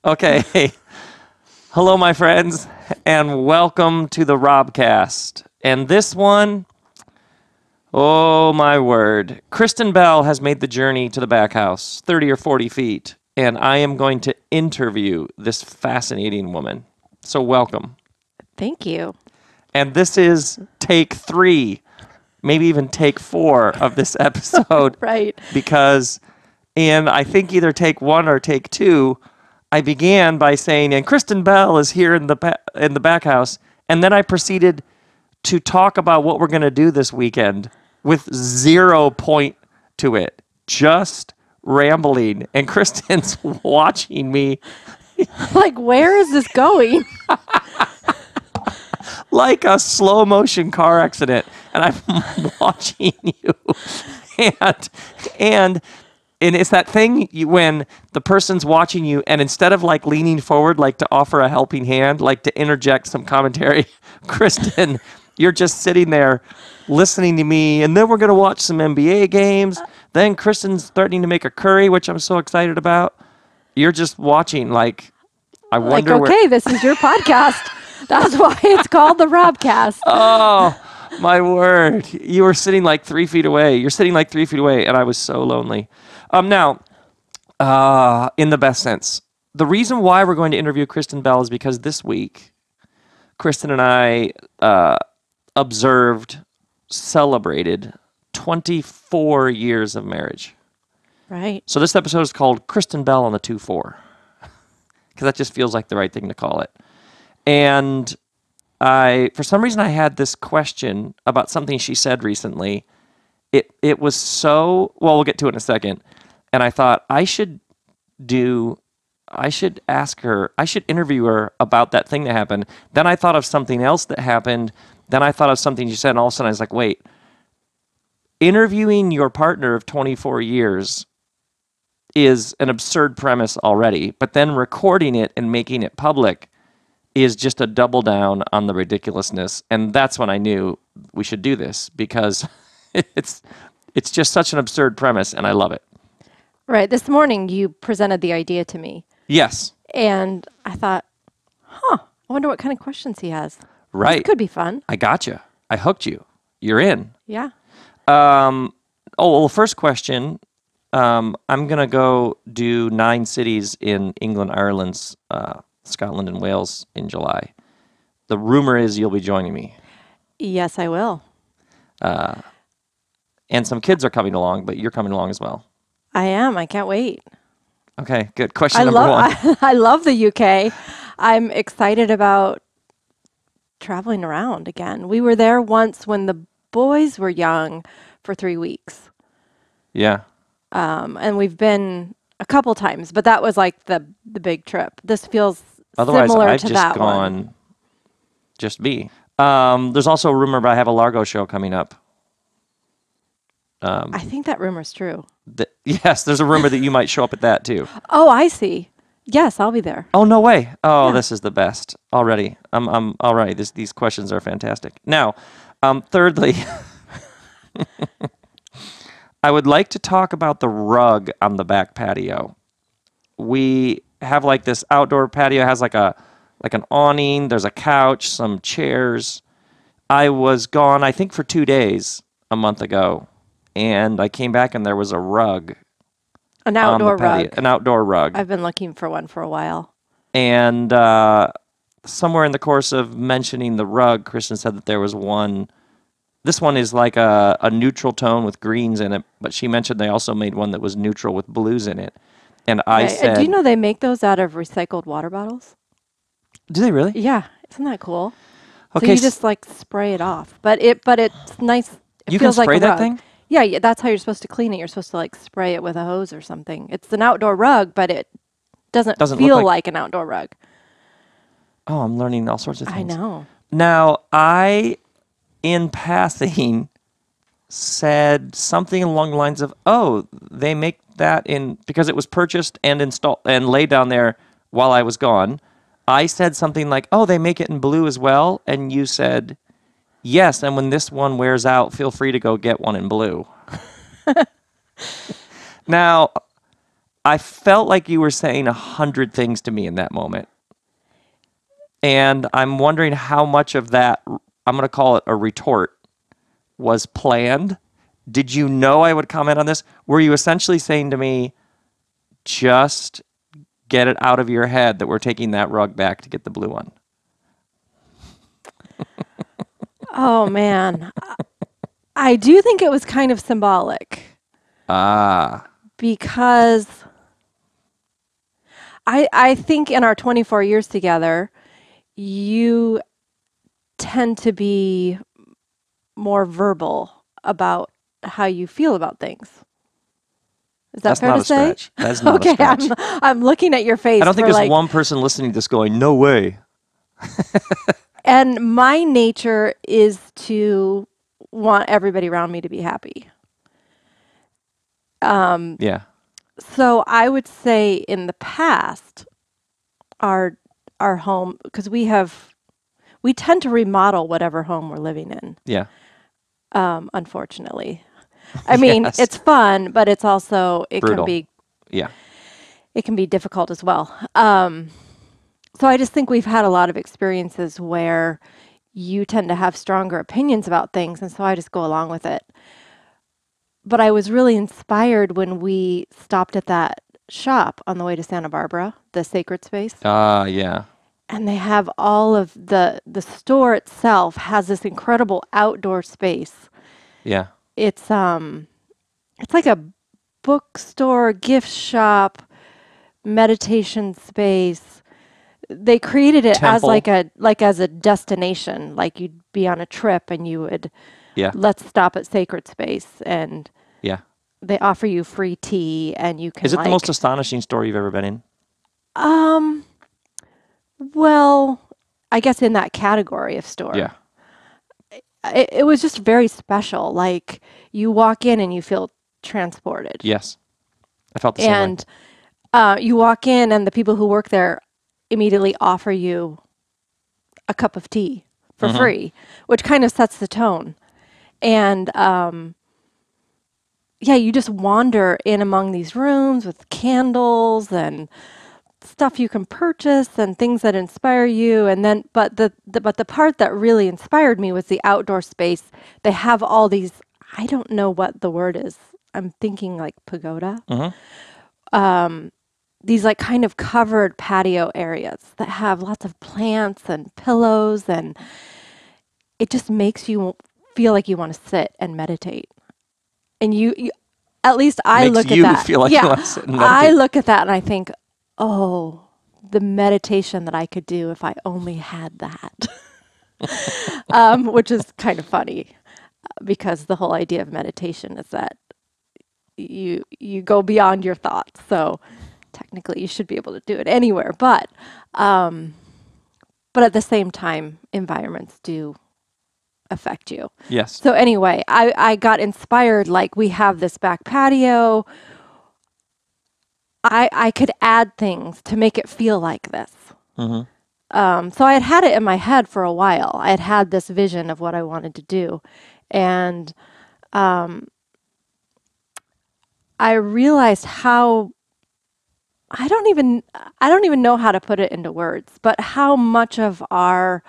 Okay. Hello, my friends, and welcome to the RobCast. And this one, oh my word. Kristen Bell has made the journey to the back house, 30 or 40 feet, and I am going to interview this fascinating woman. So welcome. Thank you. And this is take 3, maybe even take 4 of this episode. Right. Because in, I think, either take 1 or take 2, I began by saying, and Kristen Bell is here in the back house, and then I proceeded to talk about what we're going to do this weekend with 0 point to it, just rambling. And Kristen's watching me Like, where is this going? like a slow motion car accident, and I'm watching you, and it's that thing when the person's watching you, and instead of like leaning forward, like to offer a helping hand, like to interject some commentary, Kristen, you're just sitting there listening to me, and then we're going to watch some NBA games. Then Kristen's threatening to make a curry, which I'm so excited about. You're just watching, like, I wonder okay, this is your podcast. That's why it's called the RobCast. Oh, my word. You were sitting like 3 feet away. You're sitting like 3 feet away, and I was so lonely. Now, in the best sense, the reason why we're going to interview Kristen Bell is because this week, Kristen and I celebrated 24 years of marriage. Right. So this episode is called Kristen Bell on the 2-4, because that just feels like the right thing to call it. And for some reason, I had this question about something she said recently. It was so, well, we'll get to it in a second. And I thought I should ask her, I should interview her about that thing that happened. Then I thought of something else that happened. Then I thought of something she said, and all of a sudden I was like, wait, interviewing your partner of 24 years is an absurd premise already, but then recording it and making it public is just a double down on the ridiculousness. And that's when I knew we should do this, because it's just such an absurd premise, and I love it. Right. This morning, you presented the idea to me. Yes. And I thought, I wonder what kind of questions he has. Right. This could be fun. I got you. I hooked you. You're in. Yeah. First question. I'm going to go do 9 cities in England, Ireland, Scotland, and Wales in July. The rumor is you'll be joining me. Yes, I will. And some kids are coming along, but you're coming along as well. I am. I can't wait. Okay, good. Question number 1. I love the UK. I'm excited about traveling around again. We were there once when the boys were young for 3 weeks. Yeah. And we've been a couple times, but that was like the big trip. This feels Otherwise, similar I've to just that gone one. just me. There's also a rumor about I have a Largo show coming up. I think that rumor's true. Yes, there's a rumor that you might show up at that too. Oh, I see. Yes, I'll be there. Oh, no way. Oh, yeah. This is the best already. I'm all right. These questions are fantastic. Now, thirdly, I would like to talk about the rug on the back patio. We have like this outdoor patio. It has like an awning. There's a couch, some chairs. I was gone, I think, for 2 days a month ago, and I came back and there was a rug. An outdoor rug. An outdoor rug. I've been looking for one for a while. And somewhere in the course of mentioning the rug, Kristen said that there was one. This one is like a neutral tone with greens in it, but she mentioned they also made one that was neutral with blues in it. And I said... do you know they make those out of recycled water bottles? Do they really? Yeah. Isn't that cool? Okay, so you just like spray it off. But it's nice. It you feels can spray like a that rug. thing? Yeah, that's how you're supposed to clean it. You're supposed to like spray it with a hose or something. It's an outdoor rug, but it doesn't feel like an outdoor rug. Oh, I'm learning all sorts of things. I know. Now, in passing, said something along the lines of, "Oh, they make that because it was purchased and installed and laid down there while I was gone." I said something like, "Oh, they make it in blue as well," and you said, "Yes, and when this one wears out, feel free to go get one in blue." Now, I felt like you were saying 100 things to me in that moment. And I'm wondering how much of that, I'm going to call it a retort, was planned. Did you know I would comment on this? Were you essentially saying to me, just get it out of your head that we're taking that rug back to get the blue one? Oh, man. I do think it was kind of symbolic. Because I think in our 24 years together, you tend to be more verbal about how you feel about things. Is that That's fair not to a say? stretch. That's not a Okay, stretch. I'm looking at your face. I don't think for there's like, one person listening to this going, no way. and my nature is to want everybody around me to be happy. Yeah. So I would say in the past, our home, because we tend to remodel whatever home we're living in. Yeah. Unfortunately, I mean, Yes. it's fun, but it's also Brutal. Yeah. it can be difficult as well. So I just think we've had a lot of experiences where you tend to have stronger opinions about things, and so I just go along with it. But I was really inspired when we stopped at that shop on the way to Santa Barbara, the Sacred Space. Yeah. And they have all of the store itself has this incredible outdoor space. Yeah. It's like a bookstore, gift shop, meditation space. They created it as Temple. as a destination, like you'd be on a trip and you would Yeah. let's stop at Sacred Space, and Yeah. they offer you free tea and you can Is it the most astonishing store you've ever been in? well, I guess in that category of store. Yeah. It was just very special. Like you walk in and you feel transported. Yes. I felt the same way. And you walk in and the people who work there immediately offer you a cup of tea for free, which kind of sets the tone. And yeah, you just wander in among these rooms with candles and stuff you can purchase and things that inspire you. And then, but the part that really inspired me was the outdoor space. They have all these, I don't know what the word is. I'm thinking like pagoda. These like kind of covered patio areas that have lots of plants and pillows, and it just makes you feel like you want to sit and meditate. And you at least I Makes look you at that. feel like you want to sit and meditate. I look at that and I think, oh, the meditation that I could do if I only had that. Which is kind of funny because the whole idea of meditation is that you go beyond your thoughts. So technically you should be able to do it anywhere, but at the same time, environments do affect you. Yes. So anyway, I got inspired, like we have this back patio. I could add things to make it feel like this. So I had it in my head for a while. I had this vision of what I wanted to do. And I realized how I don't even know how to put it into words, but how much of our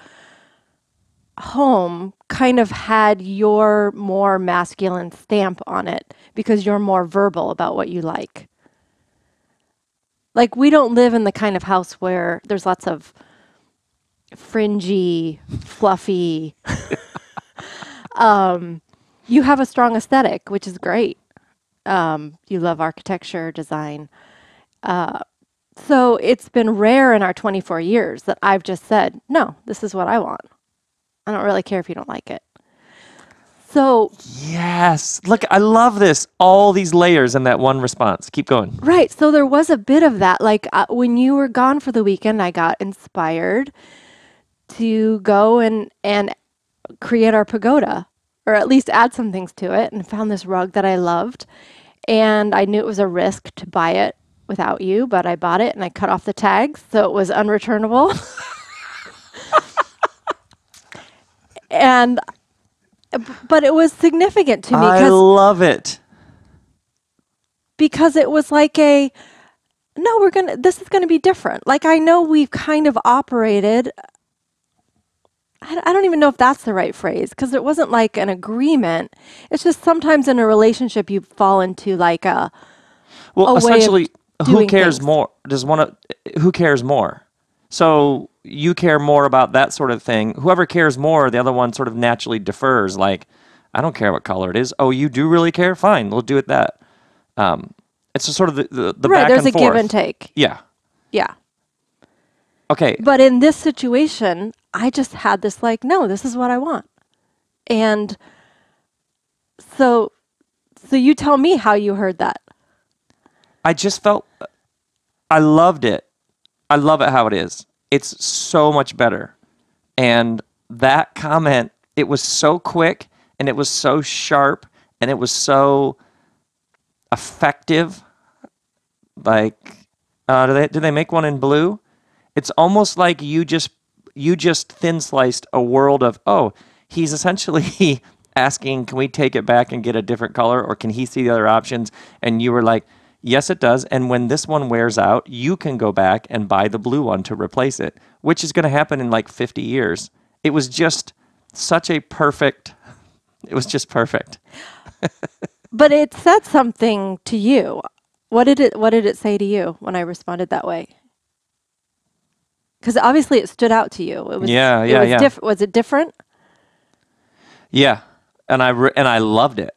home kind of had your more masculine stamp on it because you're more verbal about what you like. Like we don't live in the kind of house where there's lots of fringy, fluffy. You have a strong aesthetic, which is great. You love architecture, design. So it's been rare in our 24 years that I've just said, no, this is what I want. I don't really care if you don't like it. So Yes. Look, I love this. All these layers in that one response. Keep going. right. So there was a bit of that. Like when you were gone for the weekend, I got inspired to go and create our pagoda, or at least add some things to it, and found this rug that I loved. And I knew it was a risk to buy it without you, but I bought it and I cut off the tags so it was unreturnable. But it was significant to me I love it. because it was like no, this is going to be different. Like, I know we've kind of operated, I don't even know if that's the right phrase, because it wasn't like an agreement. It's just sometimes in a relationship you fall into like Well, a way of essentially, who doing cares things. more? Who cares more? So you care more about that sort of thing. Whoever cares more, the other one sort of naturally defers. Like, I don't care what color it is. Oh, you do really care? Fine, we'll do it that. It's just sort of the Right, back there's and a give forth. and take. Yeah. Yeah. Okay. But in this situation, I just had this like, no, this is what I want. And so you tell me how you heard that. I just felt I loved it. I love it how it is. It's so much better. And that comment, it was so quick and it was so sharp and it was so effective. Like, do they make one in blue? It's almost like you just thin sliced a world of, oh, he's essentially asking, can we take it back and get a different color, or can he see the other options? And you were like, yes, it does. And when this one wears out, you can go back and buy the blue one to replace it, which is going to happen in like 50 years. It was just such a perfect. It was just perfect. But it said something to you. What did it say to you when I responded that way? Because obviously it stood out to you. Yeah. Was it different? Yeah, and I loved it.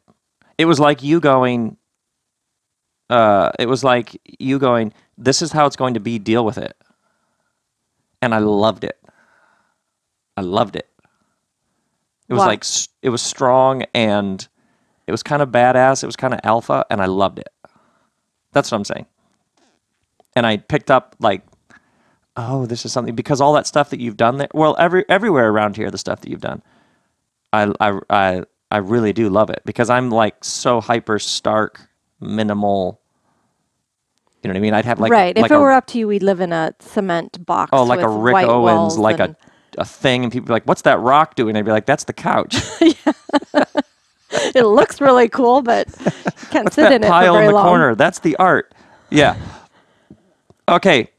It was like you going. It was like you going. This is how it's going to be. Deal with it. And I loved it. I loved it. It was Wow. like it was strong and it was kind of badass. It was kind of alpha, and I loved it. That's what I'm saying. And I picked up like, oh, this is something, because all that stuff that you've done there. Well, everywhere around here, the stuff that you've done. I really do love it, because I'm like so hyper stark, minimal. You know what I mean? I'd have like Right. like If it were up to you, we'd live in a cement box like with a Rick white Owens, walls like and a thing, and people be like, "What's that rock doing?" I'd be like, "That's the couch." it looks really cool, but you can't What's sit that in it for pile in very the long. corner? That's the art. Yeah. Okay.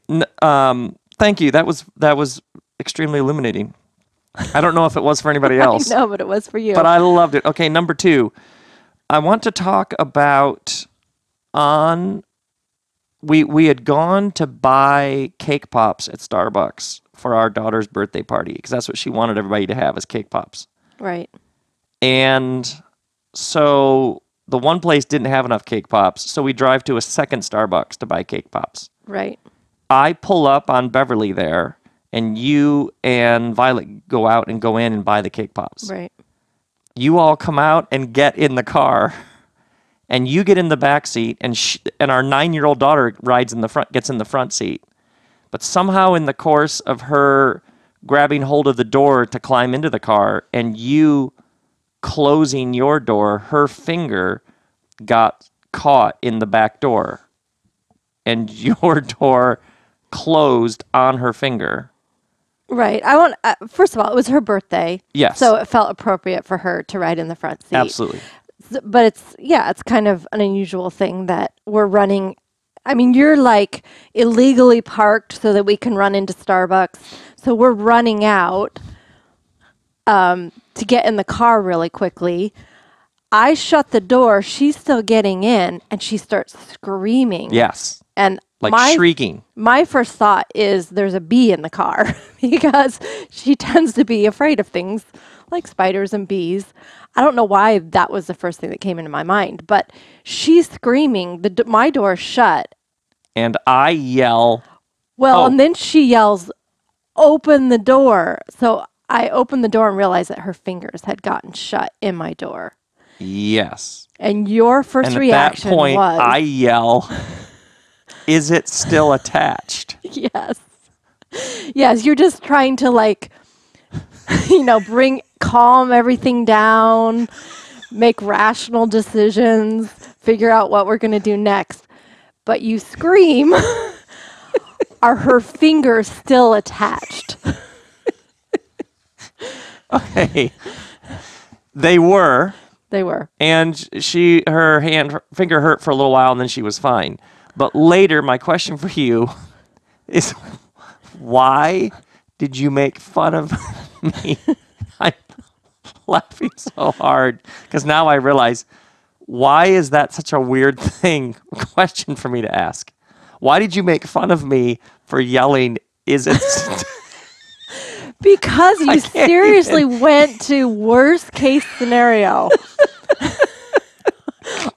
Thank you. That was extremely illuminating. I don't know if it was for anybody I else, know, but it was for you. but I loved it. Okay, number 2. I want to talk about we had gone to buy cake pops at Starbucks for our daughter's birthday party, because that's what she wanted everybody to have, is cake pops. Right. And so the one place didn't have enough cake pops, so we drive to a second Starbucks to buy cake pops. Right. I pull up on Beverly there, and you and Violet go out and go in and buy the cake pops. Right. You all come out and get in the car, and you get in the back seat, and our 9-year-old daughter gets in the front seat. But somehow in the course of her grabbing hold of the door to climb into the car and you closing your door, her finger got caught in the back door, and your door closed on her finger. Right. First of all, it was her birthday. Yes. So it felt appropriate for her to ride in the front seat. Absolutely. But it's kind of an unusual thing that we're running. I mean, you're like illegally parked so that we can run into Starbucks. So we're running out to get in the car really quickly. I shut the door. She's still getting in, and she starts screaming. Yes. And Shrieking. My first thought is there's a bee in the car, because she tends to be afraid of things like spiders and bees. I don't know why that was the first thing that came into my mind, but she's screaming. My door's shut. And I yell. Well, and then she yells, "Open the door." So I opened the door and realized that her fingers had gotten shut in my door. Yes. And your first reaction at that point, was, I yell, "Is it still attached?" Yes. Yes, you're just trying to calm everything down, make rational decisions, figure out what we're going to do next. But you scream, "Are her fingers still attached?" Okay. They were. They were. And her finger hurt for a little while, and then she was fine. But later, my question for you is, why did you make fun of me? I'm laughing so hard because now I realize, why is that such a weird question for me to ask? Why did you make fun of me for yelling, is it... Because you seriously went to worst case scenario.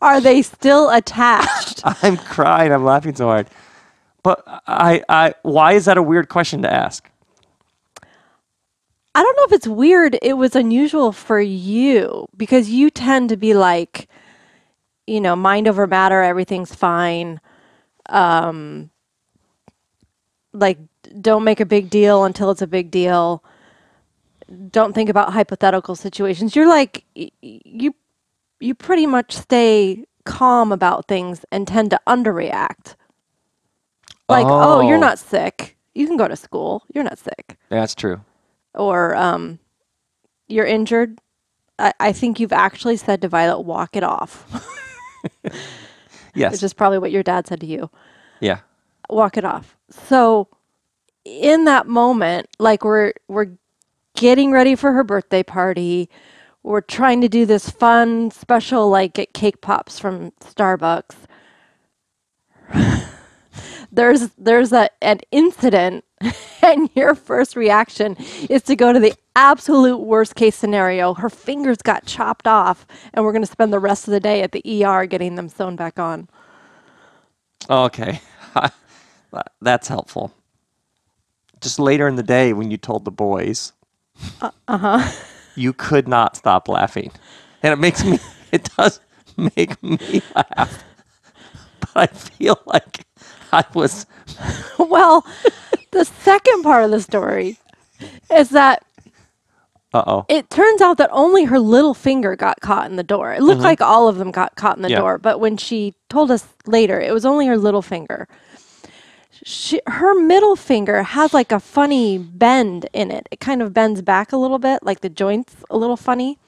Are they still attached? I'm crying. I'm laughing so hard. But why is that a weird question to ask? I don't know if it's weird. It was unusual for you because you tend to be like, mind over matter. Everything's fine. Like, don't make a big deal until it's a big deal. Don't think about hypothetical situations. You're like, you pretty much stay calm about things and tend to underreact. Like, oh, you're not sick. You can go to school. You're not sick. That's true. Or you're injured. I think you've actually said to Violet, walk it off. Yes. Which is probably what your dad said to you. Yeah. Walk it off. So in that moment, like we're getting ready for her birthday party. We're trying to do this fun special, like get cake pops from Starbucks. There's an incident, and your first reaction is to go to the absolute worst case scenario. Her fingers got chopped off, and we're going to spend the rest of the day at the ER getting them sewn back on. Okay. That's helpful. Just later in the day when you told the boys, you could not stop laughing. And it does make me laugh. But I feel like I was... Well, the second part of the story is that it turns out that only her little finger got caught in the door. It looked like all of them got caught in the door, but when she told us later, it was only her little finger. Her middle finger has like a funny bend in it. It kind of bends back a little bit, like the joint's a little funny.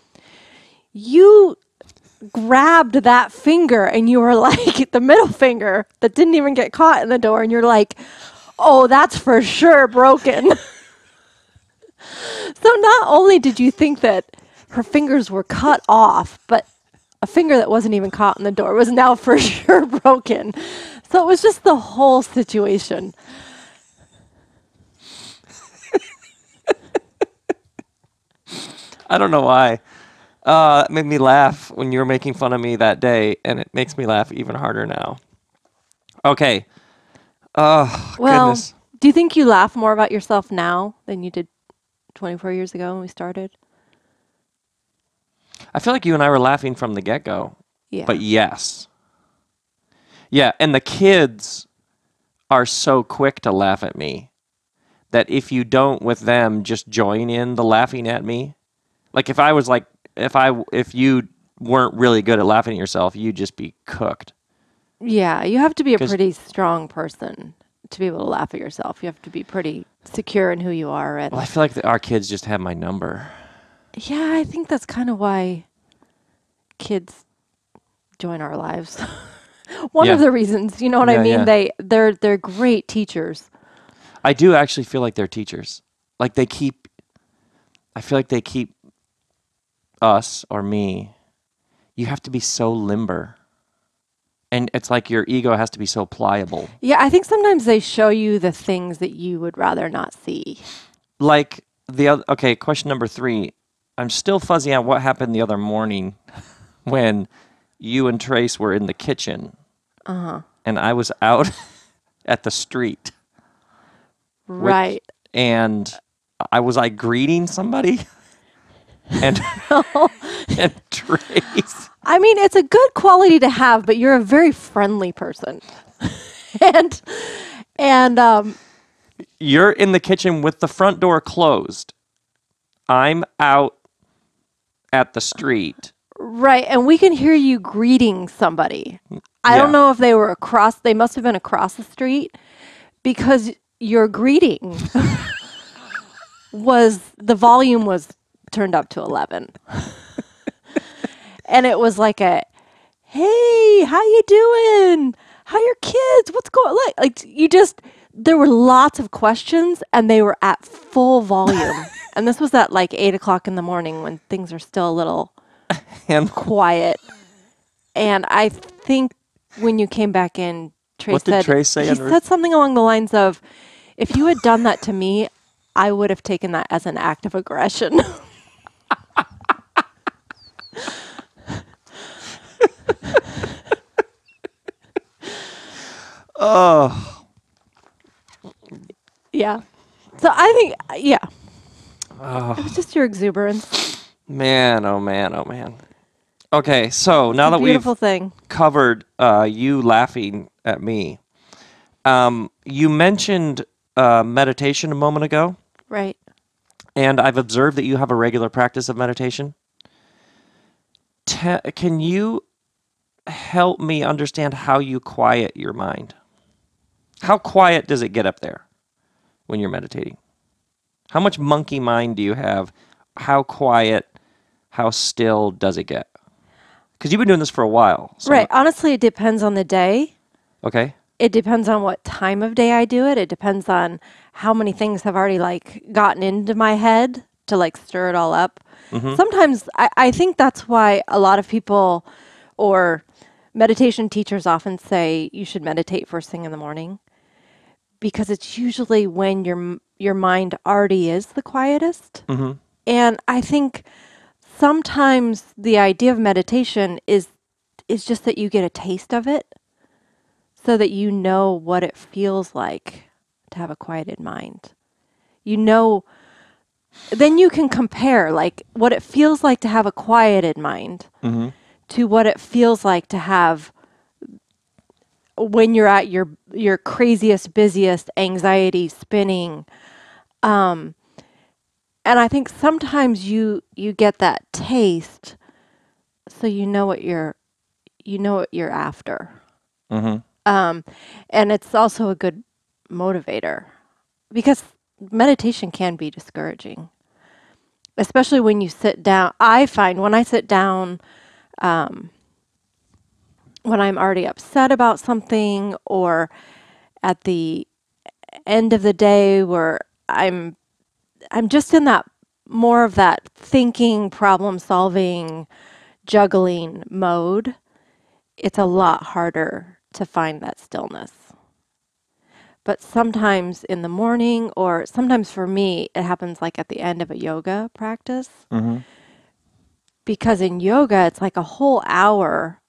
You grabbed that finger and you were like, the middle finger that didn't even get caught in the door, and you're like, oh, that's for sure broken. So not only did you think that her fingers were cut off, but a finger that wasn't even caught in the door was now for sure broken. So it was just the whole situation. I don't know why. It made me laugh when you were making fun of me that day, and it makes me laugh even harder now. Okay. Oh, well, goodness. Do you think you laugh more about yourself now than you did 24 years ago when we started? I feel like you and I were laughing from the get-go. Yeah. But yes. Yeah, and the kids are so quick to laugh at me that if you don't with them just join in the laughing at me, like if you weren't really good at laughing at yourself, you'd just be cooked. Yeah, you have to be a pretty strong person to be able to laugh at yourself. You have to be pretty secure in who you are. And well, I feel like our kids just have my number. Yeah, I think that's kind of why kids join our lives. One of the reasons, you know what I mean? Yeah. They're great teachers. I do actually feel like they're teachers. Like I feel like they keep us or me. You have to be so limber. And it's like your ego has to be so pliable. Yeah, I think sometimes they show you the things that you would rather not see. Like question number 3. I'm still fuzzy on what happened the other morning when you and Trace were in the kitchen. And I was out at the street. Right. And I was like greeting somebody. And Trace. I mean, it's a good quality to have, but you're a very friendly person. and you're in the kitchen with the front door closed. I'm out at the street. Right, and we can hear you greeting somebody. I don't know if they were they must have been across the street, because your greeting the volume was turned up to 11. And it was like hey, how you doing? how are your kids? What's going like you just there were lots of questions and they were at full volume. And this was at like 8 o'clock in the morning when things are still a little And quiet. And I think when you came back in, Trey what did said Trey say? he said something along the lines of, if you had done that to me, I would have taken that as an act of aggression. Oh, Yeah. So I think, yeah. It was just your exuberance. man, oh man, oh man. Okay, so now It's a that beautiful we've thing. covered you laughing at me, you mentioned meditation a moment ago, Right. and I've observed that you have a regular practice of meditation. Can you help me understand how you quiet your mind? How quiet does it get up there when you're meditating? How much monkey mind do you have? How quiet, how still does it get? Because you've been doing this for a while. So Right. Honestly, it depends on the day. Okay. It depends on what time of day I do it. It depends on how many things have already like gotten into my head to like stir it all up. Sometimes I think that's why a lot of people or meditation teachers often say you should meditate first thing in the morning because it's usually when your mind already is the quietest. And I think sometimes the idea of meditation is just that you get a taste of it so that you know what it feels like to have a quieted mind. You know, then you can compare like what it feels like to have a quieted mind to what it feels like to have when you're at your craziest, busiest, anxiety spinning. And I think sometimes you get that taste so you know what you're after. And it's also a good motivator because meditation can be discouraging, especially when you sit down. I find when I sit down, when I'm already upset about something or at the end of the day where I'm just in that more of that thinking, problem solving, juggling mode, it's a lot harder to find that stillness. But sometimes in the morning, or sometimes for me, it happens like at the end of a yoga practice. Because in yoga, it's like a whole hour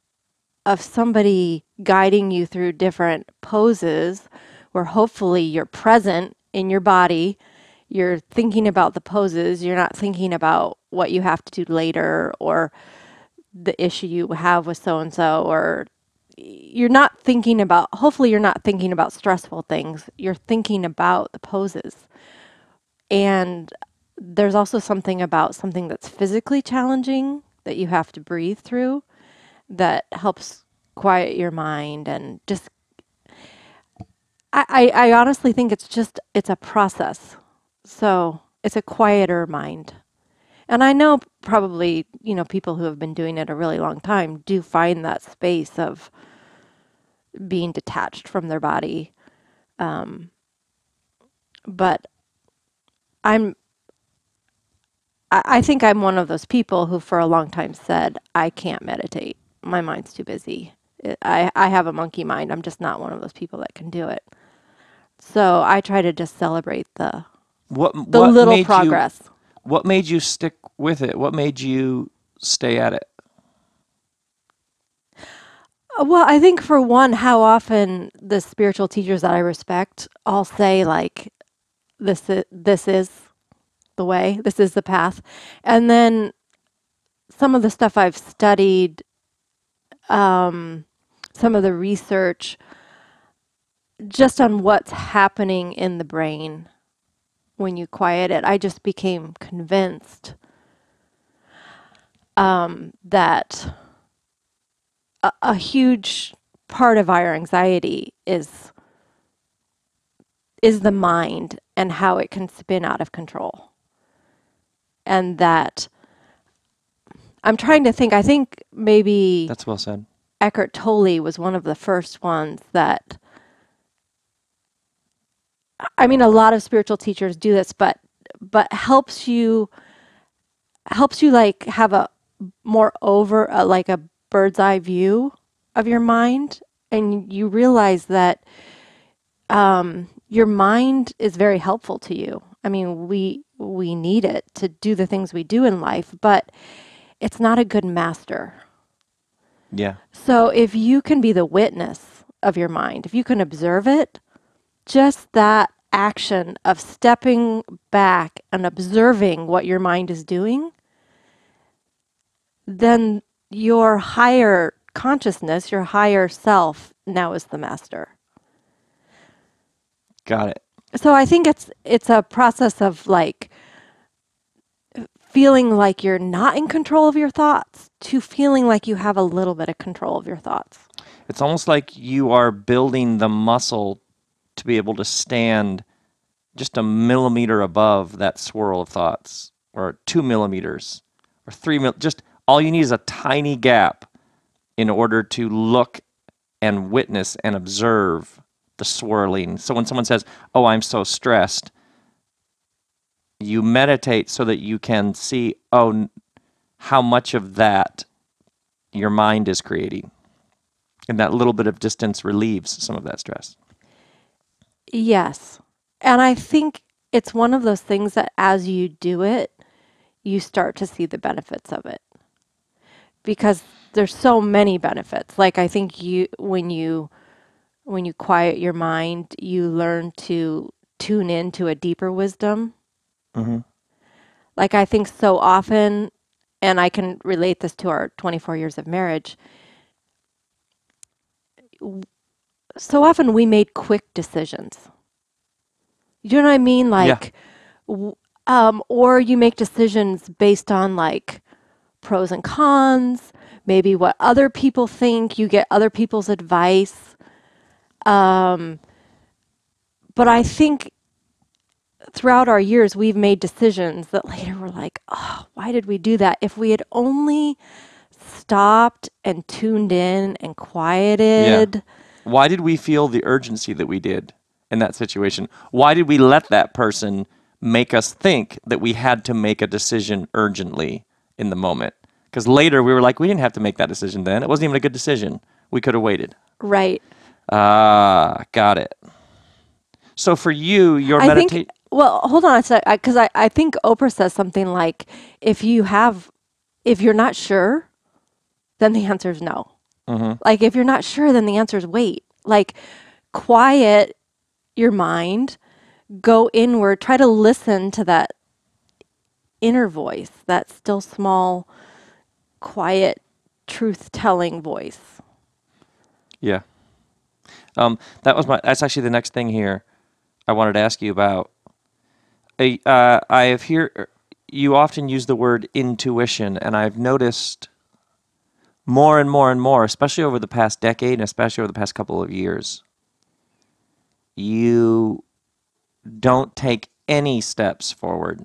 of somebody guiding you through different poses where hopefully you're present in your body. You're thinking about the poses. You're not thinking about what you have to do later or the issue you have with so and so, or you're not thinking about, hopefully, you're not thinking about stressful things. You're thinking about the poses. And there's also something about something that's physically challenging that you have to breathe through that helps quiet your mind and just I honestly think it's a process. So it's a quieter mind. And I know probably, people who have been doing it a really long time do find that space of being detached from their body. But I'm I think I'm one of those people who for a long time said, I can't meditate. My mind's too busy. I have a monkey mind. I'm just not one of those people that can do it. So I try to just celebrate the What little made progress. what made you stick with it? What made you stay at it? Well, I think for one, how often the spiritual teachers that I respect all say like, this is the way, this is the path. And then some of the stuff I've studied, some of the research just on what's happening in the brain when you quiet it, I just became convinced that a huge part of our anxiety is the mind and how it can spin out of control. And that I'm trying to think, I think maybe That's well said. Eckhart Tolle was one of the first ones that, I mean, a lot of spiritual teachers do this, but helps you like have a more like a bird's eye view of your mind, and you realize that your mind is very helpful to you. I mean, we need it to do the things we do in life, but it's not a good master. Yeah. So if you can be the witness of your mind, if you can observe it, just that action of stepping back and observing what your mind is doing, then your higher consciousness, your higher self now is the master. Got it. So I think it's a process of like feeling like you're not in control of your thoughts to feeling like you have a little bit of control of your thoughts. It's almost like you are building the muscle to be able to stand just a millimeter above that swirl of thoughts, or 2 millimeters, or just all you need is a tiny gap in order to look and witness and observe the swirling. So when someone says, "Oh, I'm so stressed," you meditate so that you can see, how much of that your mind is creating. And that little bit of distance relieves some of that stress. Yes. And I think it's one of those things that as you do it, you start to see the benefits of it. Because there's so many benefits. Like I think when you quiet your mind, you learn to tune into a deeper wisdom. Mm-hmm. Like I think so often, and I can relate this to our 24 years of marriage, so often we made quick decisions. You know what I mean? Like, or you make decisions based on like pros and cons, maybe what other people think, you get other people's advice. But I think throughout our years, we've made decisions that later we're like, oh, why did we do that? If we had only stopped and tuned in and quieted. Yeah. Why did we feel the urgency that we did in that situation? Why did we let that person make us think that we had to make a decision urgently in the moment? Because later we were like, we didn't have to make that decision then. It wasn't even a good decision. We could have waited. Right. Got it. So for you, your meditation... Well, hold on a sec, because I think Oprah says something like, if you're not sure, then the answer is no. Mm-hmm. Like, if you're not sure, then the answer is wait. Like, quiet your mind, go inward, try to listen to that inner voice, that still small, quiet, truth-telling voice. Yeah. That's actually the next thing here I wanted to ask you about. I have here, you often use the word intuition, and I've noticed more and more and more, especially over the past decade and especially over the past couple of years, you don't take any steps forward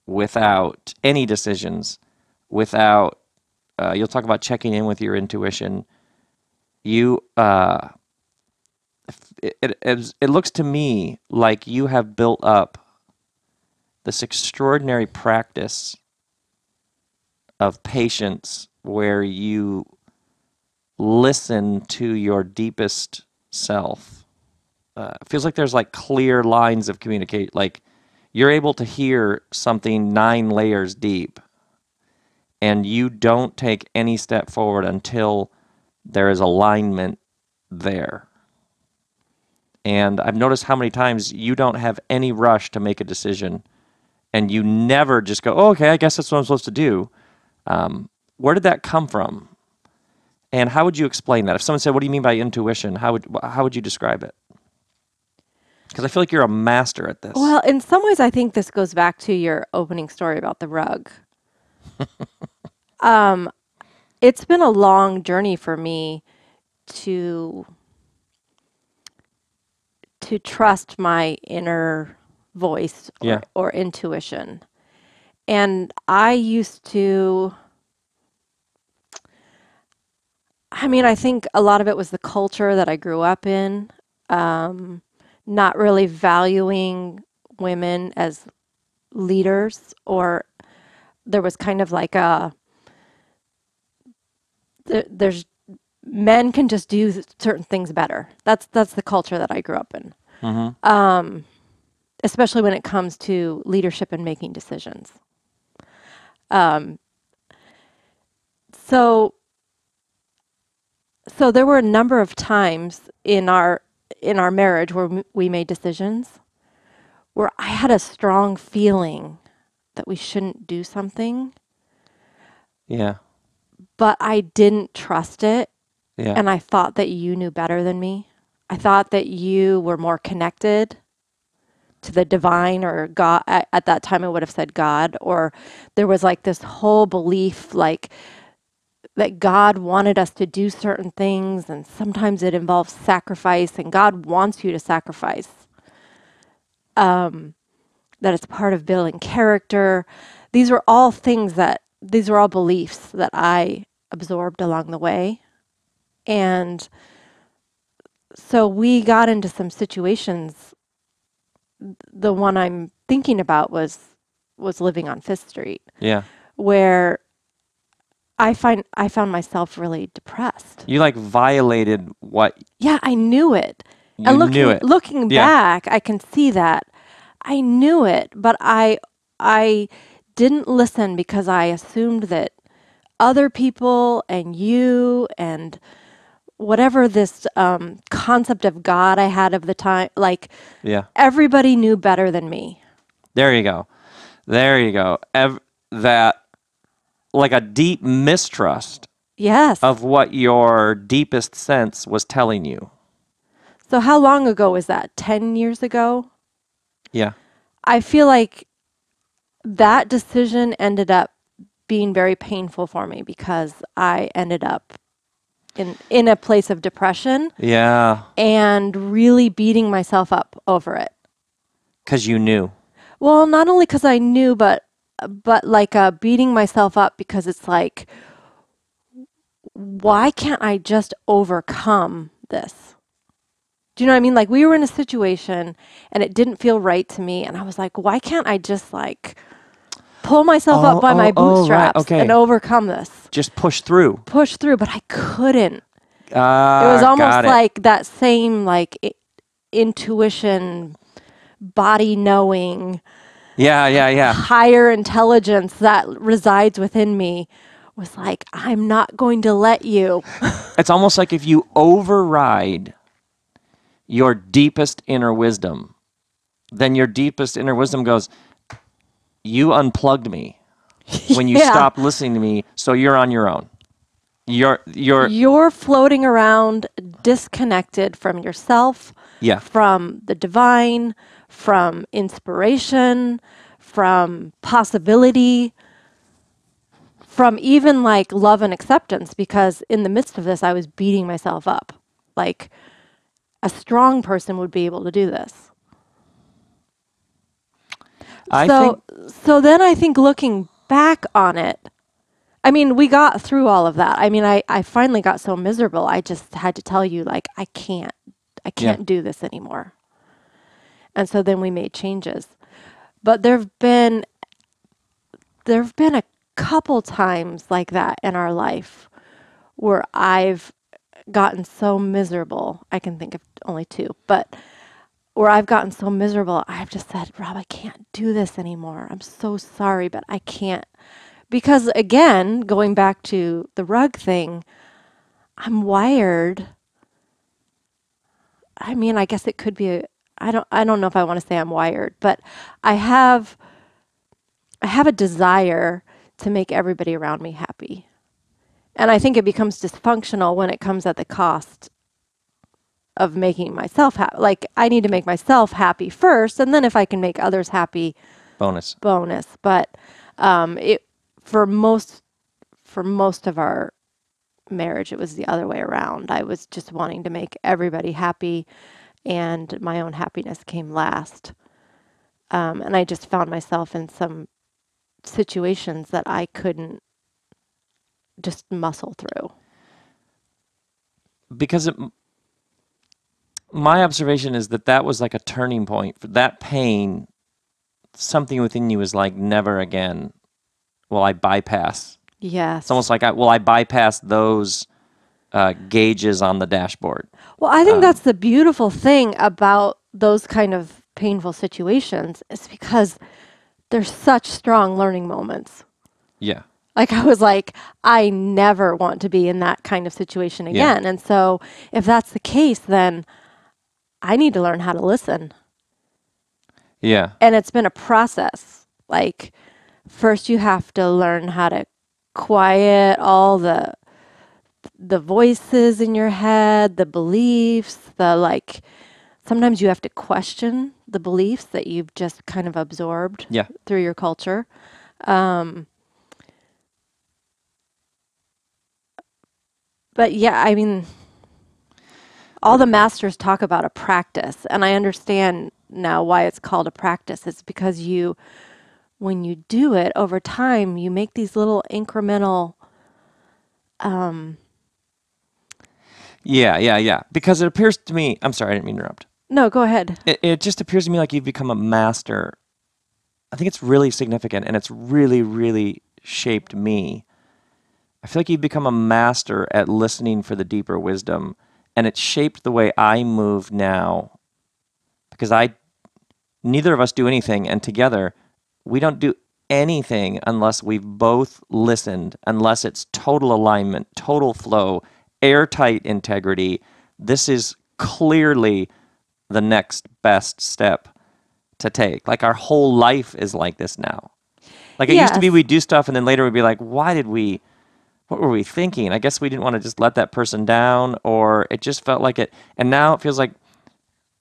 without any decisions, without, you'll talk about checking in with your intuition. It looks to me like you have built up this extraordinary practice of patience where you listen to your deepest self. It feels like there's like clear lines of communicate. Like you're able to hear something 9 layers deep, and you don't take any step forward until there is alignment there. And I've noticed how many times you don't have any rush to make a decision, and you never just go, oh, okay, I guess that's what I'm supposed to do. Where did that come from? And how would you explain that? If someone said, what do you mean by intuition? How would you describe it? Because I feel like you're a master at this. Well, in some ways, I think this goes back to your opening story about the rug. It's been a long journey for me to trust my inner voice or intuition. And I used to I mean, I think a lot of it was the culture that I grew up in, not really valuing women as leaders, or there was kind of like there's men can just do certain things better. That's the culture that I grew up in, especially when it comes to leadership and making decisions. So so there were a number of times in our marriage where we made decisions where I had a strong feeling that we shouldn't do something, Yeah. but I didn't trust it. Yeah. And I thought that you knew better than me. I thought that you were more connected to the divine or God. At that time, I would have said God. Or there was like this whole belief, like that God wanted us to do certain things. And sometimes it involves sacrifice, and God wants you to sacrifice. That it's part of building character. These were all these were all beliefs that I absorbed along the way. And so we got into some situations. The one I'm thinking about was living on Fifth Street, Yeah. where I found myself really depressed. You like violated what Yeah, I knew it. you And knew it. looking Yeah. back, I can see that. I knew it, but I didn't listen because I assumed that other people and you and whatever this concept of God I had of the time, like Yeah. everybody knew better than me. There you go. There you go. That like a deep mistrust Yes. of what your deepest sense was telling you. So how long ago was that? 10 years ago? Yeah. I feel like that decision ended up being very painful for me because I ended up in a place of depression Yeah. and really beating myself up over it. Because you knew. Well, not only because I knew, but like beating myself up because it's like, why can't I just overcome this? Do you know what I mean? Like we were in a situation and it didn't feel right to me, and I was like, why can't I just like pull myself up by my Right. bootstraps Okay. and overcome this? Just push through. Push through, but I couldn't. It was almost Got it. like that same like intuition, body knowing, Yeah. higher intelligence that resides within me was like, I'm not going to let you. It's almost like if you override your deepest inner wisdom, then your deepest inner wisdom goes, you unplugged me when you Yeah. stopped listening to me, so you're on your own. You're floating around disconnected from yourself, Yeah. from the divine, from inspiration, from possibility, from even like love and acceptance, because in the midst of this, I was beating myself up. Like a strong person would be able to do this. So then I think looking back on it, I mean, we got through all of that. I mean, I finally got so miserable. I just had to tell you, like, I can't do this anymore. And so then we made changes. But there've been a couple times like that in our life where I've gotten so miserable. I can think of only two, but where I've gotten so miserable, I've just said, Rob, I can't do this anymore. I'm so sorry, but I can't. Because again, going back to the rug thing, I'm wired. I mean, I guess it could be I don't know if I want to say I'm wired, but I have a desire to make everybody around me happy. And I think it becomes dysfunctional when it comes at the cost of making myself happy. Like I need to make myself happy first, and then if I can make others happy, Bonus. But it for most of our marriage, it was the other way around. I was just wanting to make everybody happy, and my own happiness came last. And I just found myself in some situations that I couldn't just muscle through. because my observation is that was like a turning point for that pain. Something within you is like, never again will I bypass. Yes. It's almost like, I bypass those gauges on the dashboard. Well, I think that's the beautiful thing about those kind of painful situations is because there's such strong learning moments. Yeah. Like I was like, I never want to be in that kind of situation again. Yeah. And so if that's the case, then I need to learn how to listen. Yeah. And it's been a process. Like first you have to learn how to quiet all the voices in your head, the beliefs, sometimes you have to question the beliefs that you've just kind of absorbed through your culture. But yeah, I mean, all the masters talk about a practice, and I understand now why it's called a practice. It's because when you do it over time, you make these little incremental. Yeah. Because it appears to me, I'm sorry, I didn't mean to interrupt. No, go ahead. It just appears to me like you've become a master. I think it's really significant, and it's really, really shaped me. I feel like you've become a master at listening for the deeper wisdom, and it's shaped the way I move now. Because neither of us do anything, and together, we don't do anything unless we've both listened, unless it's total alignment, total flow, airtight integrity. This is clearly the next best step to take. Like our whole life is like this now. Like it used to be we'd do stuff and then later we'd be like, what were we thinking? I guess we didn't want to just let that person down, or it just felt like it. And now it feels like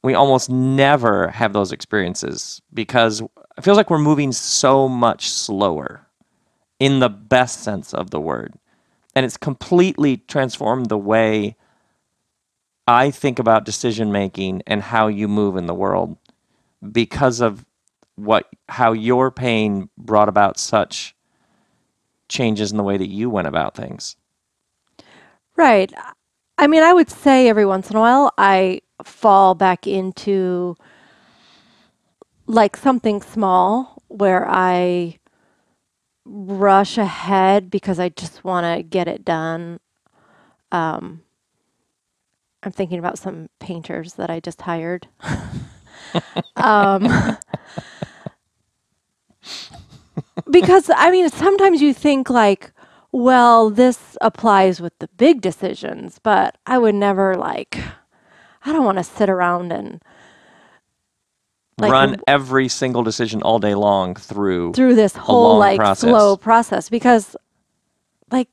we almost never have those experiences because it feels like we're moving so much slower in the best sense of the word. And it's completely transformed the way I think about decision making and how you move in the world because of how your pain brought about such changes in the way that you went about things. Right. I mean, I would say every once in a while I fall back into like something small where I rush ahead because I just want to get it done. I'm thinking about some painters that I just hired. Because, I mean, sometimes you think like, well, this applies with the big decisions, but I would never I don't want to sit around and run every single decision all day long through this whole slow process because you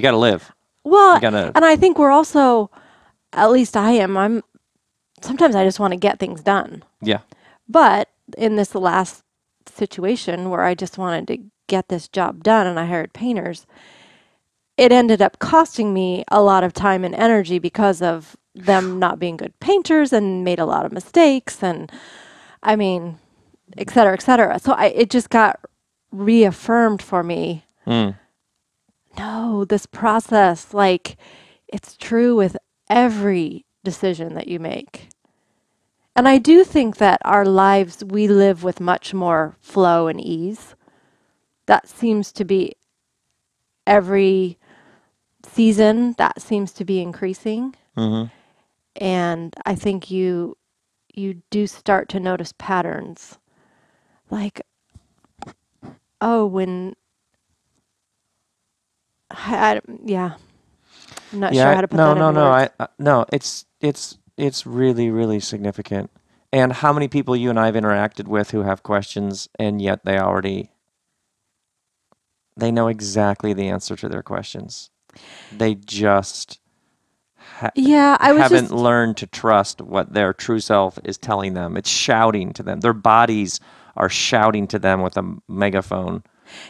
got to live. Well, and I think we're also, at least I'm sometimes I just want to get things done. Yeah. But in this last situation where I just wanted to get this job done and I hired painters, it ended up costing me a lot of time and energy because of them not being good painters and made a lot of mistakes and I mean, et cetera, et cetera. So it just got reaffirmed for me. No, this process, it's true with every decision that you make. And I do think that our lives, we live with much more flow and ease. That seems to be every season, that seems to be increasing. Mm-hmm. And I think you do start to notice patterns. Like, when... yeah. I'm not sure how to put that into words. No, it's really, really significant. And how many people you and I have interacted with who have questions, and yet they know exactly the answer to their questions. They just haven't learned to trust what their true self is telling them. It's shouting to them. Their bodies are shouting to them with a megaphone.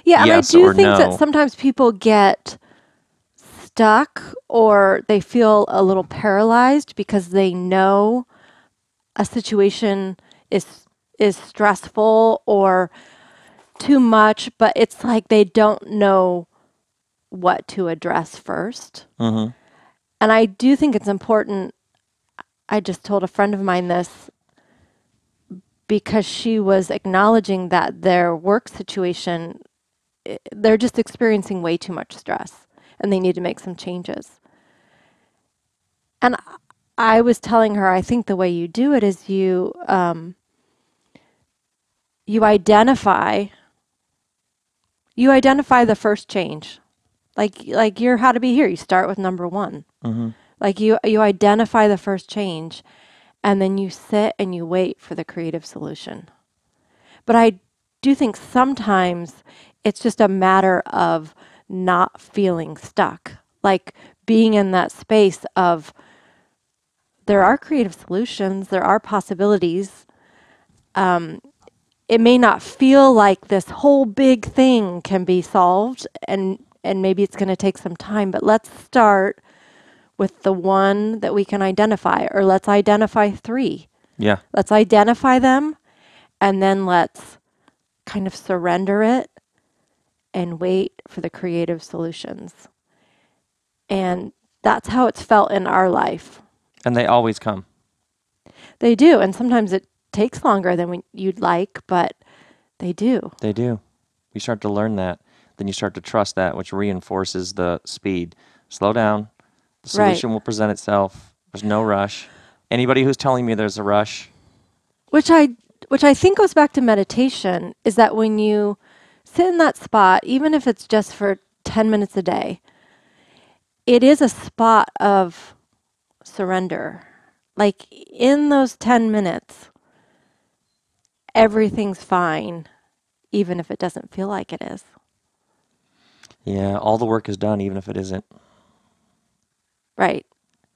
Yeah, and yes I do or think no. that sometimes people get stuck or they feel a little paralyzed because they know a situation is stressful or too much, but it's like they don't know what to address first. Mm-hmm. And I do think it's important. I just told a friend of mine this because she was acknowledging that their work situation, they're just experiencing way too much stress and they need to make some changes. And I was telling her, I think the way you do it is you identify the first change. Like you're how to be here. You start with number one. Mm-hmm. Like you identify the first change and then you sit and you wait for the creative solution. But I do think sometimes it's just a matter of not feeling stuck. Like being in that space of there are creative solutions, there are possibilities. It may not feel like this whole big thing can be solved and maybe it's going to take some time, but let's start with the one that we can identify, or let's identify 3. Yeah. Let's identify them and then let's kind of surrender it and wait for the creative solutions. And that's how it's felt in our life. And they always come. They do. And sometimes it takes longer than you'd like, but they do. They do. You start to learn that. Then you start to trust that, which reinforces the speed. Slow down. The solution will present itself. There's no rush. Anybody who's telling me there's a rush. Which I think goes back to meditation, is that when you sit in that spot, even if it's just for 10 minutes a day, it is a spot of surrender. Like in those 10 minutes, everything's fine, even if it doesn't feel like it is. Yeah, all the work is done, even if it isn't. Right.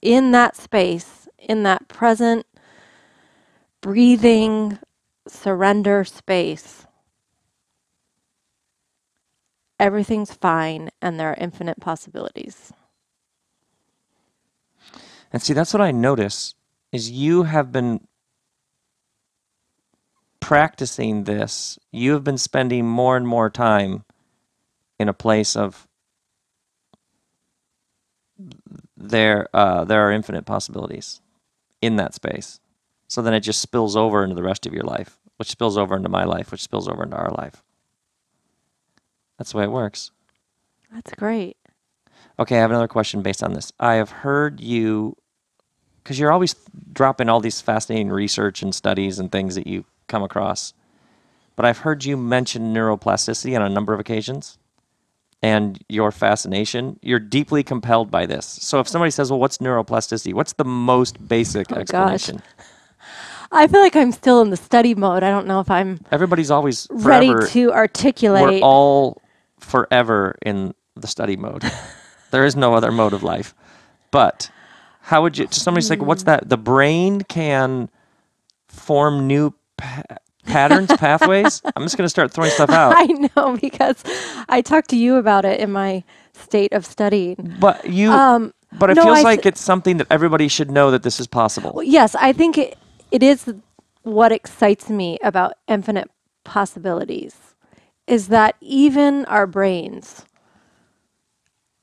In that space, in that present, breathing, surrender space, everything's fine and there are infinite possibilities. And see, that's what I notice, is you have been practicing this. You have been spending more and more time in a place of there are infinite possibilities in that space. So then it just spills over into the rest of your life, which spills over into my life, which spills over into our life. That's the way it works. That's great. Okay, I have another question based on this. I have heard you, because you're always dropping all these fascinating research and studies and things that you come across, but I've heard you mention neuroplasticity on a number of occasions and your fascination. You're deeply compelled by this. So if somebody says, well, what's neuroplasticity? What's the most basic explanation? Gosh. I feel like I'm still in the study mode. I don't know if I'm Everybody's always ready forever. to articulate. We're all forever in the study mode. There is no other mode of life. But how would you, to somebody say, what's that? The brain can form new patterns, pathways? I'm just going to start throwing stuff out. I know, because I talked to you about it in my state of studying. But it feels like it's something that everybody should know that this is possible. Well, yes, I think it is what excites me about infinite possibilities, is that even our brains,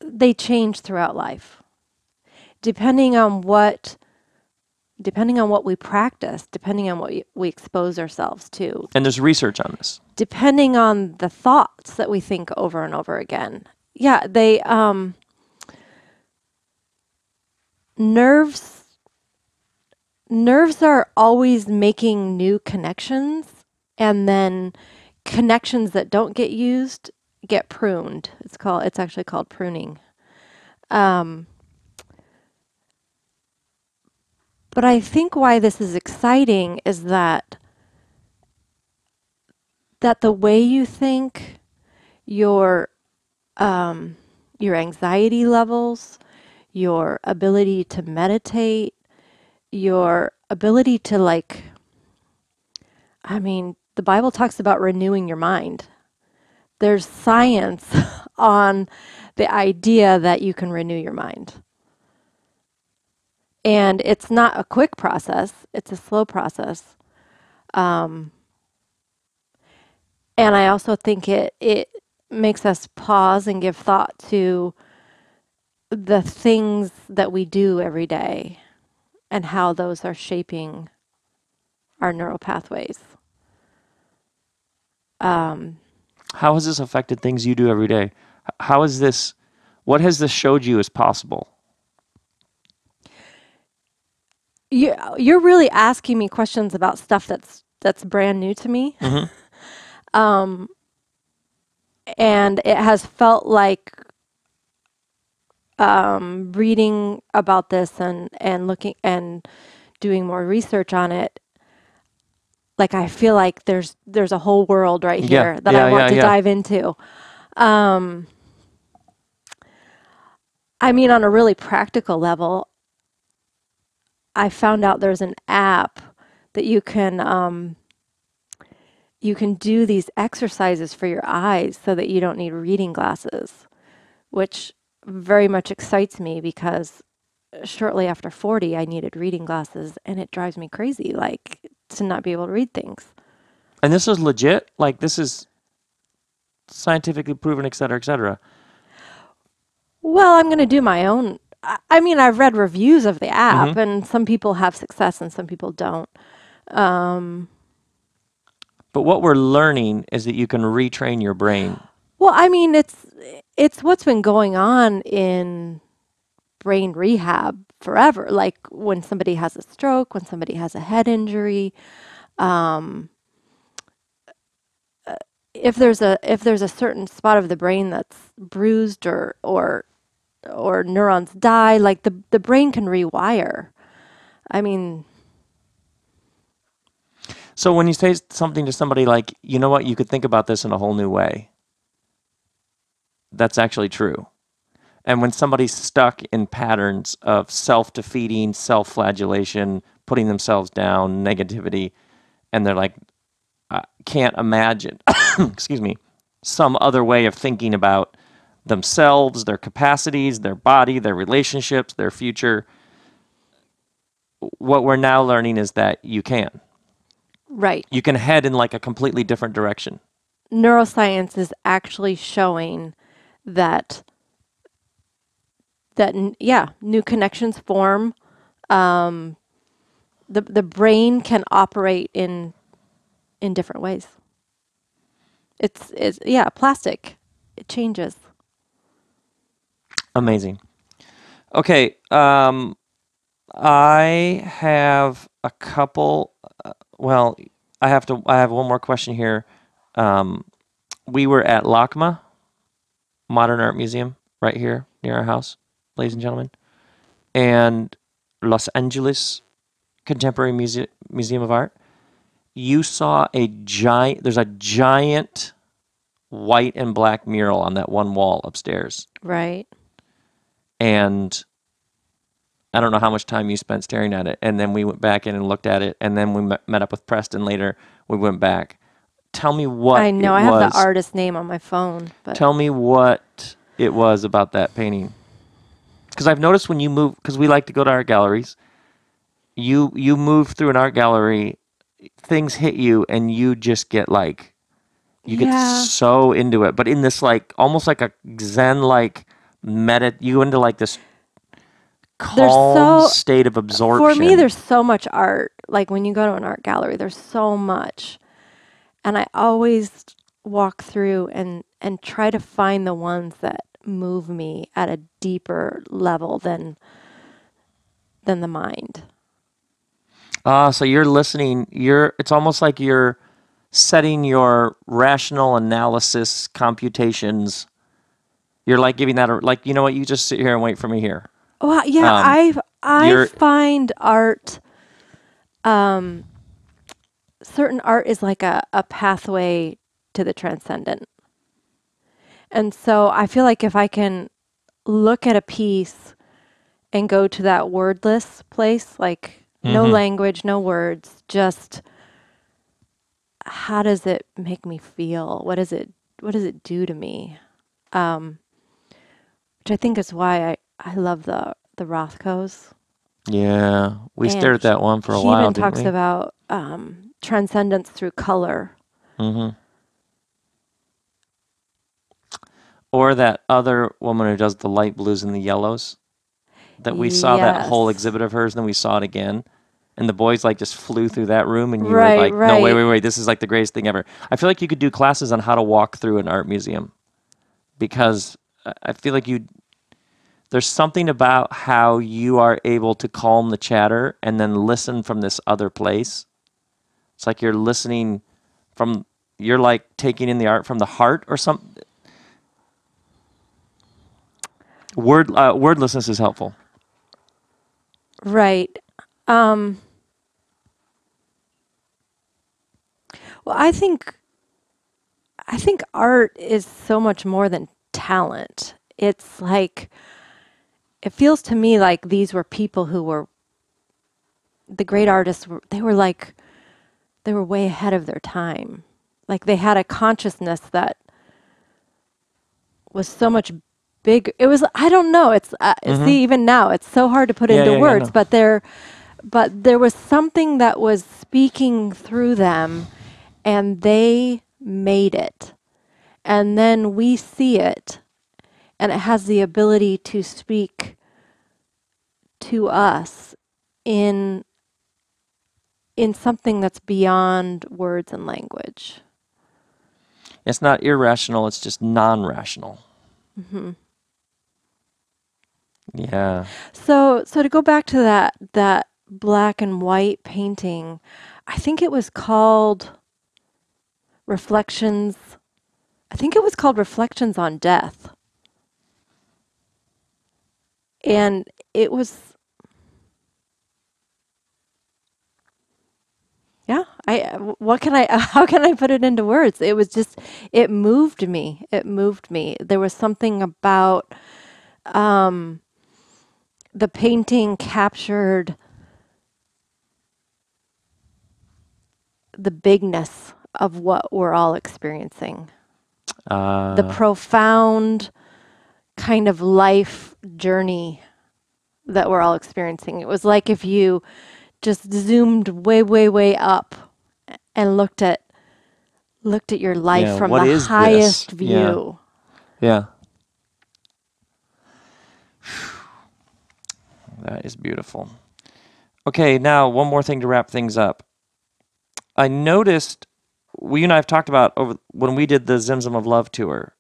they change throughout life. Depending on what we practice, depending on what we expose ourselves to. And there's research on this. Depending on the thoughts that we think over and over again. Yeah, they nerves are always making new connections, and then connections that don't get used get pruned. It's actually called pruning. But I think why this is exciting is that the way you think, your anxiety levels, your ability to meditate, your ability to the Bible talks about renewing your mind. There's science on the idea that you can renew your mind. And it's not a quick process, it's a slow process. And I also think it makes us pause and give thought to the things that we do every day and how those are shaping our neural pathways. How has this affected things you do every day? How is this? What has this showed you is possible? You're really asking me questions about stuff that's brand new to me. Mm-hmm. And it has felt like reading about this and looking and doing more research on it. Like I feel like there's a whole world right Yeah, here that I yeah, want yeah, to yeah. dive into. I mean, on a really practical level, I found out there's an app that you can do these exercises for your eyes so that you don't need reading glasses, which very much excites me because shortly after 40, I needed reading glasses and it drives me crazy, like to not be able to read things. And this is legit? Like, this is scientifically proven, et cetera, et cetera. Well, I'm going to do my own. I mean, I've read reviews of the app Mm-hmm. and some people have success and some people don't. But what we're learning is that you can retrain your brain. Well, I mean, it's what's been going on in brain rehab forever. Like when somebody has a stroke, when somebody has a head injury, if there's a certain spot of the brain that's bruised or neurons die, like the brain can rewire. I mean, So when you say something to somebody like, you know what, you could think about this in a whole new way, that's actually true. And when somebody's stuck in patterns of self-defeating, self-flagellation, putting themselves down, negativity, and they're like, I can't imagine, excuse me, some other way of thinking about themselves, their capacities, their body, their relationships, their future. What we're now learning is that you can. right. You can head in like a completely different direction. Neuroscience is actually showing that yeah, new connections form. The brain can operate in different ways. It's yeah, plastic. It changes. Amazing. Okay, I have a couple. Well, I have to. I have one more question here. We were at LACMA, Modern Art Museum, right here near our house, ladies and gentlemen, and Los Angeles Contemporary Museum of Art. You saw a giant. There's a giant white and black mural on that one wall upstairs, Right. and I don't know how much time you spent staring at it. And then we went back in and looked at it, and then we met up with Preston later. We went back. Tell me what I know it I have the was. artist name on my phone, but Tell me what it was about that painting. Because I've noticed when you move, because we like to go to art galleries, you move through an art gallery, things hit you, and you just get like, you get yeah. so into it. But in this like, almost like a Zen like you go into like this There's calm so state of For me absorption. there's so much art. Like when you go to an art gallery, there's so much. And I always walk through and try to find the ones that move me at a deeper level than the mind. So you're listening. It's almost like you're setting your rational analysis computations. You're like giving that like, you know what? You just sit here and wait for me here. Well, yeah, Um, I you're find art certain art is like a pathway to the transcendent. And so I feel like if I can look at a piece and go to that wordless place, like no Mhm. language, no words, just how does it make me feel? What does it do to me? Which I think is why I love the Rothkos. Yeah, we stared And at that one for a he while, even didn't talks we? about transcendence through color. Mhm. Or that other woman who does the light blues and the yellows. That we saw that whole Yes. exhibit of hers, and then we saw it again. And the boys like just flew through that room, and you were Right, like, "No, right. wait! This is like the greatest thing ever." I feel like you could do classes on how to walk through an art museum, because I feel like there's something about how you are able to calm the chatter and then listen from this other place. It's like you're listening you're like taking in the art from the heart or something. Wordlessness is helpful. Right. Um, well, I think art is so much more than talent. It's like it feels to me like these were people who were the great artists they were way ahead of their time. Like they had a consciousness that was so much big. It was I don't know. It's Mm-hmm. see even now it's so hard to put into Yeah, words, no. but there was something that was speaking through them, and they made it. And then we see it, and it has the ability to speak to us in something that's beyond words and language. It's not irrational, it's just non-rational. Hmm. Yeah. So to go back to that black and white painting, I think it was called Reflections. I think it was called Reflections on Death. And it was, yeah, what can I, how can I put it into words? It was just, it moved me. It moved me. There was something about um, the painting captured the bigness of what we're all experiencing, the Uh, profound kind of life journey that we're all experiencing. It was like if you just zoomed way, way, way up and looked at your life yeah, from what the is this? highest Yeah. view. Yeah. That is beautiful. Okay, now one more thing to wrap things up. I noticed you and I have talked about over when we did the Zimzum of Love tour.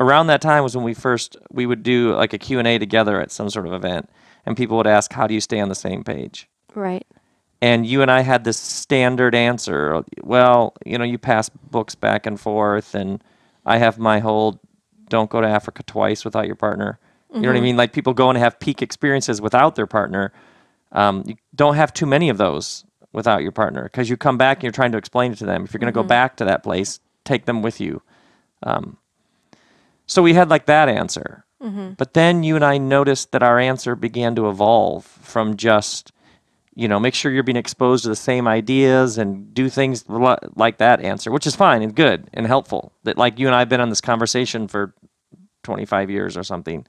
Around that time was when we would do like a Q&A together at some sort of event, and people would ask, "How do you stay on the same page?" Right. And you and I had this standard answer. Well, you pass books back and forth, and I have my whole don't go to Africa twice without your partner. You know what I Mm-hmm. mean? Like people go and have peak experiences without their partner. You don't have too many of those without your partner, because you come back and you're trying to explain it to them. If you're going to go Mm-hmm. back to that place, take them with you. So we had like that answer. Mm-hmm. But then you and I noticed that our answer began to evolve from just, make sure you're being exposed to the same ideas and do things like that answer, which is fine and good and helpful. That like you and I have been on this conversation for 25 years or something.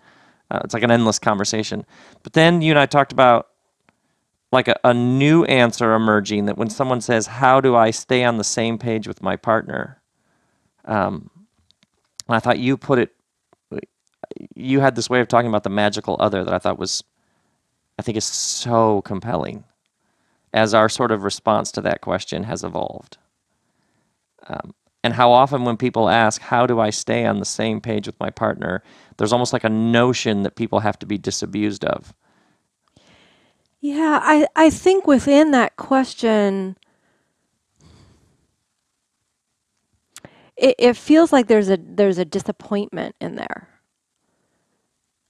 It's like an endless conversation. But then you and I talked about like a new answer emerging, that when someone says, "How do I stay on the same page with my partner?" Um, and I thought you had this way of talking about the magical other that I think is so compelling as our sort of response to that question has evolved. And how often when people ask, "How do I stay on the same page with my partner?" there's almost like a notion that people have to be disabused of. Yeah, I think within that question, it feels like there's a disappointment in there.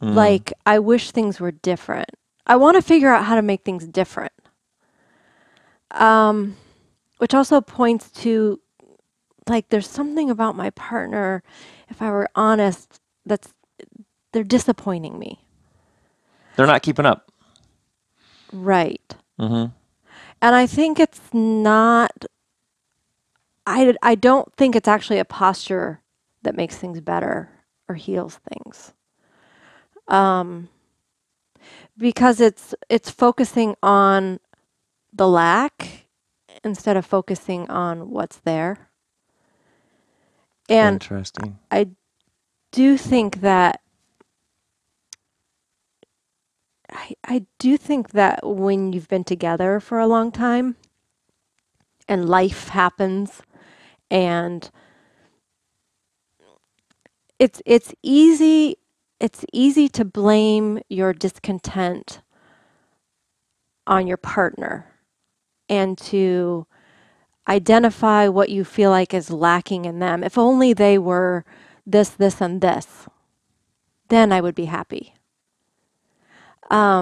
Mm. Like I wish things were different. I want to figure out how to make things different. Um, which also points to like there's something about my partner, if I were honest, they're disappointing me. They're not keeping up. Right. Mm-hmm. And I think it's not I don't think it's actually a posture that makes things better or heals things. Um, because it's focusing on the lack instead of focusing on what's there. And Interesting. I do think that I do think that when you've been together for a long time and life happens and it's easy to blame your discontent on your partner and to identify what you feel like is lacking in them. If only they were this, this, and this, then I would be happy.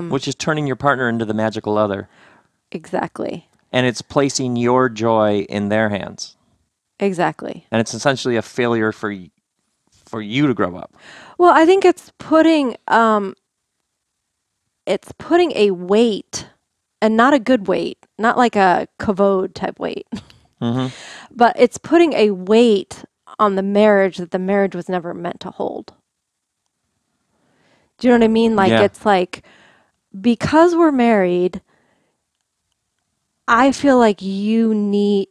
Which is turning your partner into the magical other. Exactly. And it's placing your joy in their hands. Exactly. And it's essentially a failure for you to grow up. Well, I think it's putting a weight, and not a good weight, not like a kavod type weight, but it's putting a weight on the marriage that the marriage was never meant to hold. Do you know what I mean? Like, it's like, because we're married, I feel like you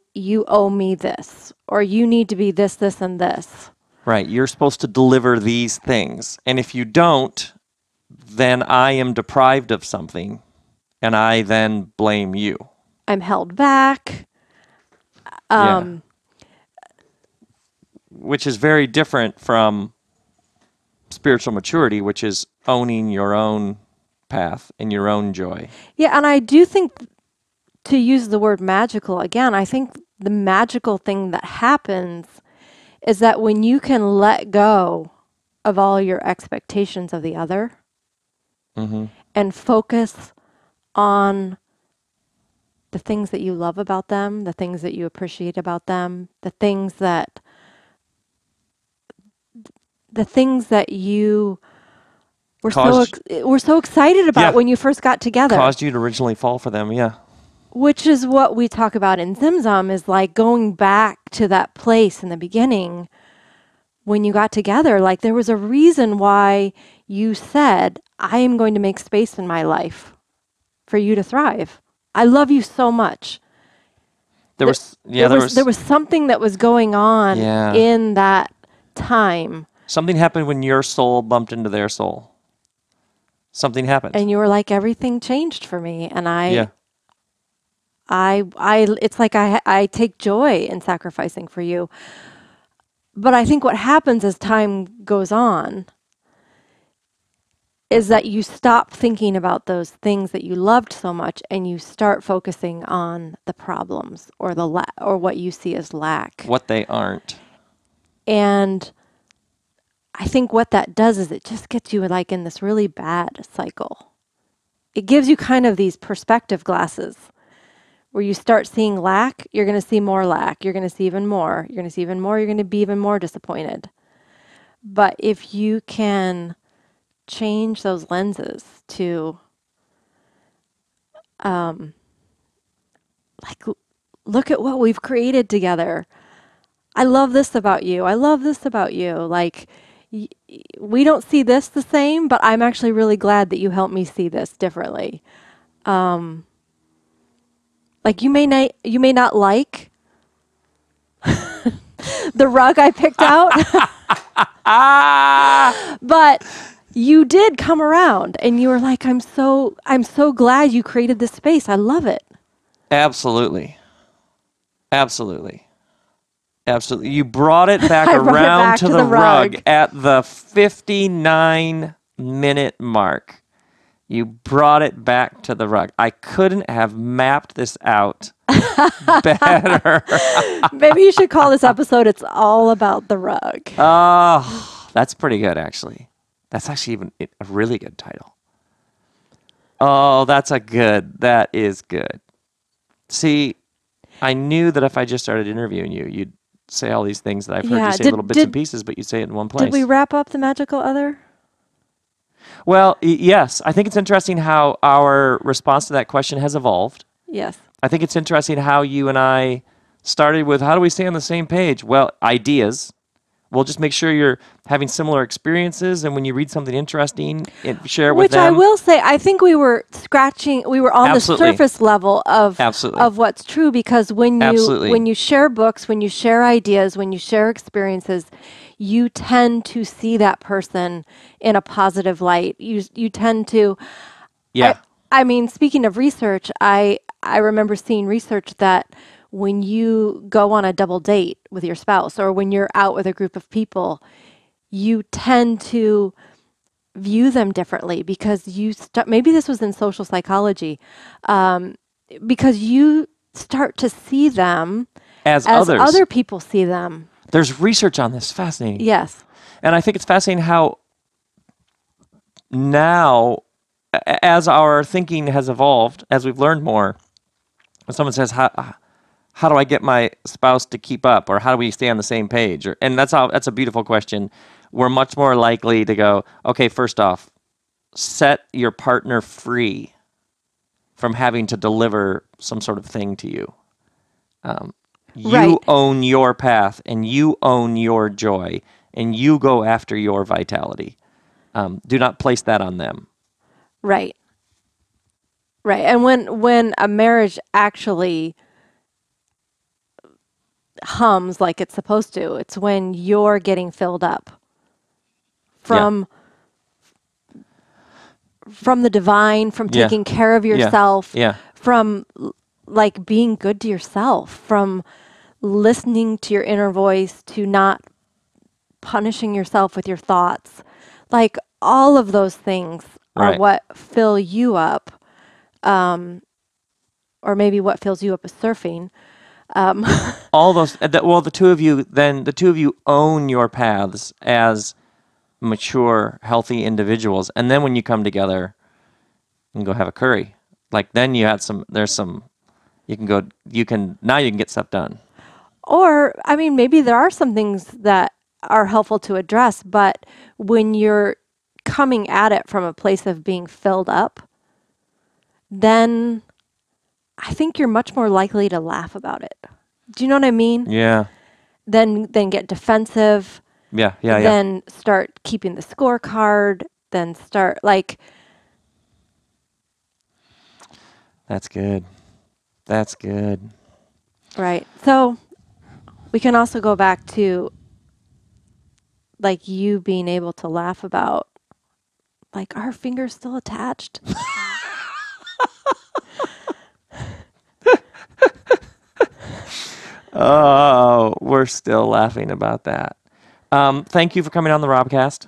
owe me this, or you need to be this, this, and this. Right. You're supposed to deliver these things. And if you don't, then I am deprived of something, and I then blame you. I'm held back. Which is very different from spiritual maturity, which is owning your own path and your own joy. Yeah, and I do think, to use the word magical again, I think the magical thing that happens is that when you can let go of all your expectations of the other and focus on the things that you love about them, the things that you appreciate about them, the things that you were so excited about when you first got together. Caused you to originally fall for them, yeah. Which is what we talk about in Zimzum, is like going back to that place in the beginning when you got together. Like, there was a reason why you said, I am going to make space in my life for you to thrive. I love you so much. There was something that was going on in that time. Something happened when your soul bumped into their soul. Something happened. And you were like, everything changed for me. And it's like I take joy in sacrificing for you. But I think what happens as time goes on is that you stop thinking about those things that you loved so much, and you start focusing on the problems or or what you see as lack. What they aren't. And I think what that does is it just gets you like in this really bad cycle. It gives you kind of these perspective glasses where you start seeing lack, you're going to see more lack, you're going to see even more, you're going to see even more, you're going to be even more disappointed. But if you can change those lenses to like, look at what we've created together. I love this about you. I love this about you. Like, we don't see this the same, but I'm actually really glad that you helped me see this differently. Like, you may not like the rug I picked out, but you did come around and you were like, I'm so glad you created this space. I love it. Absolutely. Absolutely. Absolutely. You brought it back around to the rug at the 59-minute mark. You brought it back to the rug. I couldn't have mapped this out better. Maybe you should call this episode "It's All About the Rug." Oh, that's pretty good, actually. That's actually even a really good title. Oh, that is good. See, I knew that if I just started interviewing you, you'd say all these things that I've heard you say little bits and pieces, but you say it in one place. Did we wrap up the magical other? Well, yes. I think it's interesting how our response to that question has evolved. Yes. I think it's interesting how you and I started with, how do we stay on the same page? Well, ideas. We'll just make sure you're having similar experiences, and when you read something interesting, share it with them. Which I will say, I think we were on Absolutely. the surface level of what's true, because when you share books, when you share ideas, when you share experiences, you tend to see that person in a positive light. You tend to. Yeah. I mean, speaking of research, I remember seeing research that when you go on a double date with your spouse or when you're out with a group of people, you tend to view them differently because maybe this was in social psychology, because you start to see them As as others. other people see them. There's research on this. Fascinating. Yes. And I think it's fascinating how now, as our thinking has evolved, as we've learned more, when someone says, how do I get my spouse to keep up, or how do we stay on the same page? And that's a beautiful question. We're much more likely to go, okay, first off, set your partner free from having to deliver some sort of thing to you. You Right. own your path, and you own your joy, and you go after your vitality. Do not place that on them. Right. Right. And when a marriage actually hums like it's supposed to, it's when you're getting filled up from the divine, from Yeah. taking care of Yeah. yourself, Yeah. from like being good to yourself, from listening to your inner voice, to not punishing yourself with your thoughts. Like all of those things are Right. what fill you up. Or maybe what fills you up is surfing. All those. Well, the two of you own your paths as mature, healthy individuals, and then when you come together and go have a curry, like then you had some. There's some. You can go. You can get stuff done. Or, I mean, maybe there are some things that are helpful to address, but when you're coming at it from a place of being filled up, then I think you're much more likely to laugh about it. Do you know what I mean? Yeah. Then get defensive, Yeah. Yeah. Yeah. then start keeping the scorecard, then start like, That's good. That's good. right. So we can also go back to like you being able to laugh about like, are her fingers still attached? Oh, we're still laughing about that. Thank you for coming on the RobCast.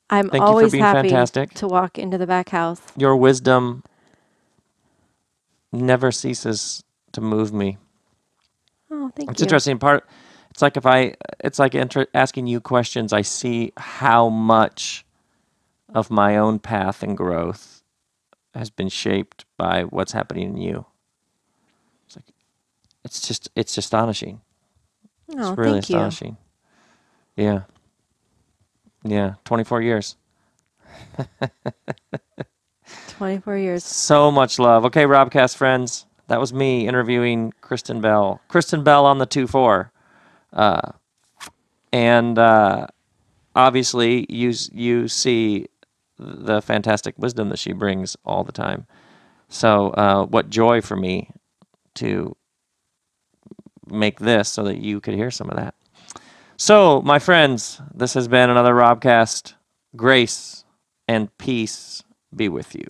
I'm Thank you for always being happy fantastic. to walk into the back house. Your wisdom never ceases to move me. Oh, thank It's you. interesting. It's like asking you questions. I see how much of my own path and growth has been shaped by what's happening in you. It's astonishing. Oh, It's really thank you. astonishing. Yeah. Yeah. 24 years. 24 years. So much love. Okay, RobCast friends. That was me interviewing Kristen Bell. Kristen Bell on the 2-4. And obviously, you see the fantastic wisdom that she brings all the time. So what joy for me to make this so that you could hear some of that. So, my friends, this has been another RobCast. Grace and peace be with you.